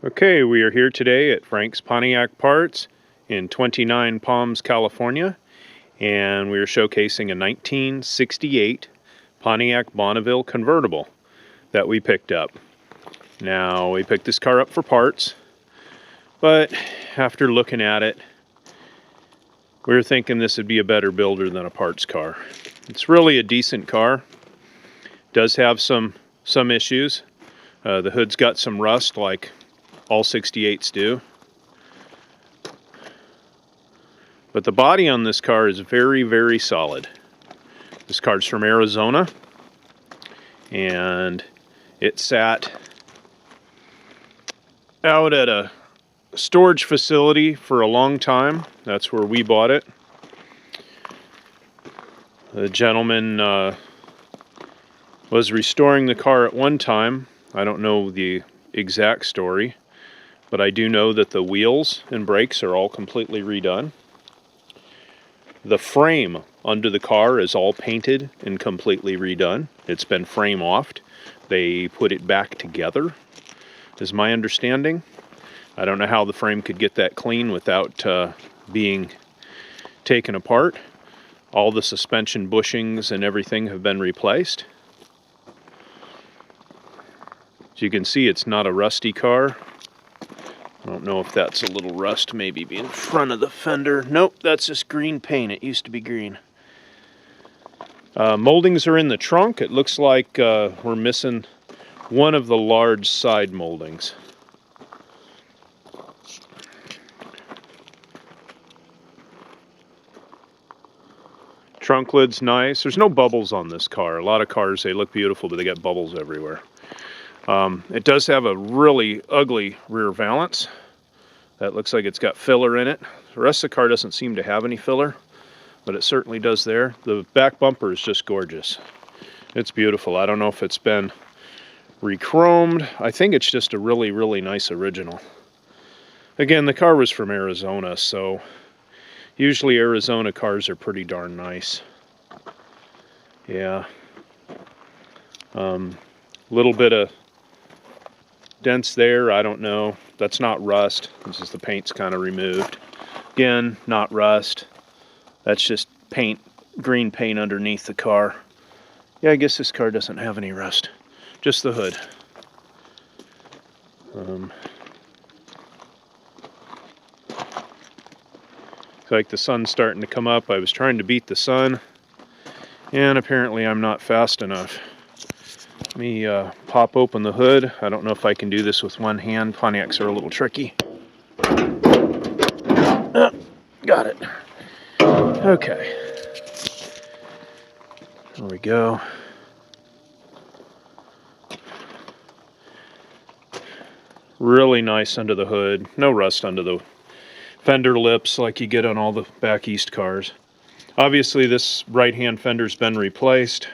Okay, we are here today at Frank's Pontiac Parts in 29 Palms, California, and we are showcasing a 1968 Pontiac Bonneville Convertible that we picked up. Now, we picked this car up for parts, but after looking at it, we were thinking this would be a better builder than a parts car. It's really a decent car. Does have some issues. The hood's got some rust like all 68s do. But the body on this car is very, very solid. This car's from Arizona, and it sat out at a storage facility for a long time. That's where we bought it. The gentleman was restoring the car at one time. I don't know the exact story, but I do know that the wheels and brakes are all completely redone. The frame under the car is all painted and completely redone. It's been frame offed. They put it back together, is my understanding. I don't know how the frame could get that clean without being taken apart. All the suspension bushings and everything have been replaced. As you can see, it's not a rusty car. I don't know if that's a little rust maybe in front of the fender. Nope, that's just green paint. It used to be green. Moldings are in the trunk. It looks like we're missing one of the large side moldings. Trunk lid's nice. There's no bubbles on this car. A lot of cars, they look beautiful, but they got bubbles everywhere. It does have a really ugly rear valance. That looks like it's got filler in it. The rest of the car doesn't seem to have any filler, but it certainly does there. The back bumper is just gorgeous. It's beautiful. I don't know if it's been re-chromed. I think it's just a really, really nice original. Again, the car was from Arizona, so usually Arizona cars are pretty darn nice. Yeah. Little bit of dents there, I don't know. That's not rust. This is the paint's kind of removed. Again, not rust. That's just paint, green paint underneath the car. Yeah, I guess this car doesn't have any rust. Just the hood. It's like the sun's starting to come up. I was trying to beat the sun, and apparently I'm not fast enough. Let me pop open the hood. I don't know if I can do this with one hand. Pontiacs are a little tricky. Got it. Okay. There we go. Really nice under the hood. No rust under the fender lips like you get on all the back east cars. Obviously this right-hand fender's been replaced.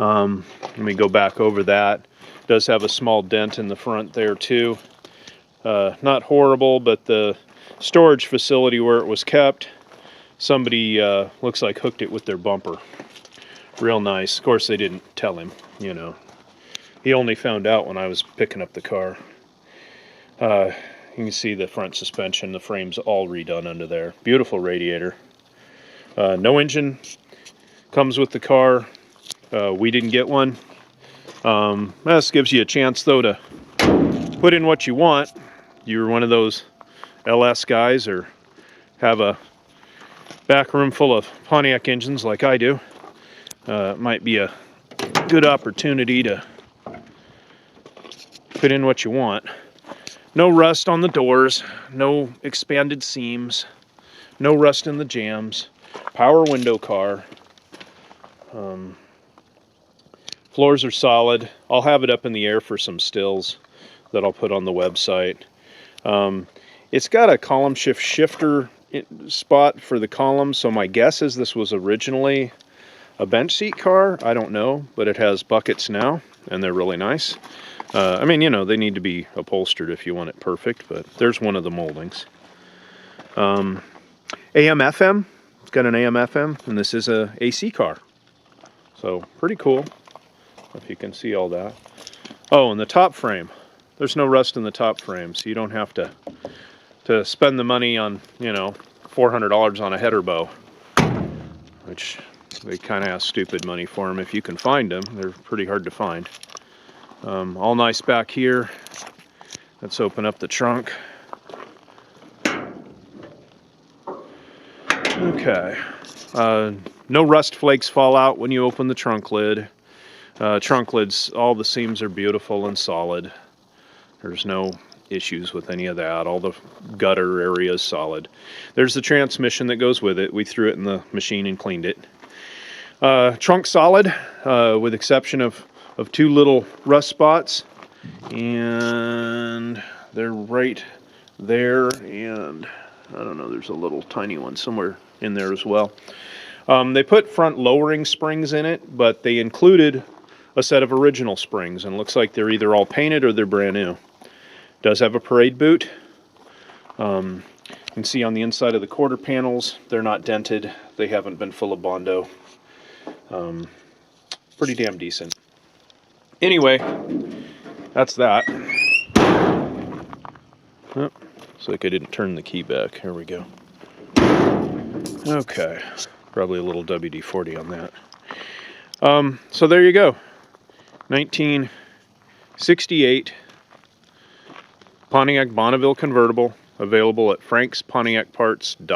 Let me go back over that. It does have a small dent in the front there too. Not horrible, but the storage facility where it was kept, somebody looks like hooked it with their bumper. Real nice. Of course they didn't tell him, you know. He only found out when I was picking up the car. You can see the front suspension, the frame's all redone under there. Beautiful radiator. No engine comes with the car. We didn't get one. This gives you a chance though to put in what you want. You're one of those LS guys or have a back room full of Pontiac engines like I do. It might be a good opportunity to put in what you want. No rust on the doors, no expanded seams, no rust in the jambs, power window car. Floors are solid. I'll have it up in the air for some stills that I'll put on the website. It's got a column shift shifter spot for the columns, so my guess is this was originally a bench seat car. I don't know, but it has buckets now, and they're really nice. I mean, you know, they need to be upholstered if you want it perfect, but there's one of the moldings. AM/FM. It's got an AM/FM, and this is a AC car. So, pretty cool. If you can see all that. Oh, and the top frame. there's no rust in the top frame, so you don't have to spend the money on, you know, $400 on a header bow, which they kind of ask stupid money for them if you can find them. They're pretty hard to find. All nice back here. Let's open up the trunk. Okay. No rust flakes fall out when you open the trunk lid. Trunk lids, all the seams are beautiful and solid. There's no issues with any of that. All the gutter area is solid. There's the transmission that goes with it. We threw it in the machine and cleaned it. Trunk solid, with exception of 2 little rust spots. And they're right there, and I don't know, there's a little tiny one somewhere in there as well. They put front lowering springs in it, but they included a set of original springs, and it looks like they're either all painted or they're brand new. Does have a parade boot. You can see on the inside of the quarter panels, they're not dented. They haven't been full of Bondo. Pretty damn decent. Anyway, that's that. Oh, looks like I didn't turn the key back. Here we go. Okay, probably a little WD-40 on that. So there you go. 1968 Pontiac Bonneville Convertible, available at frankspontiacparts.com.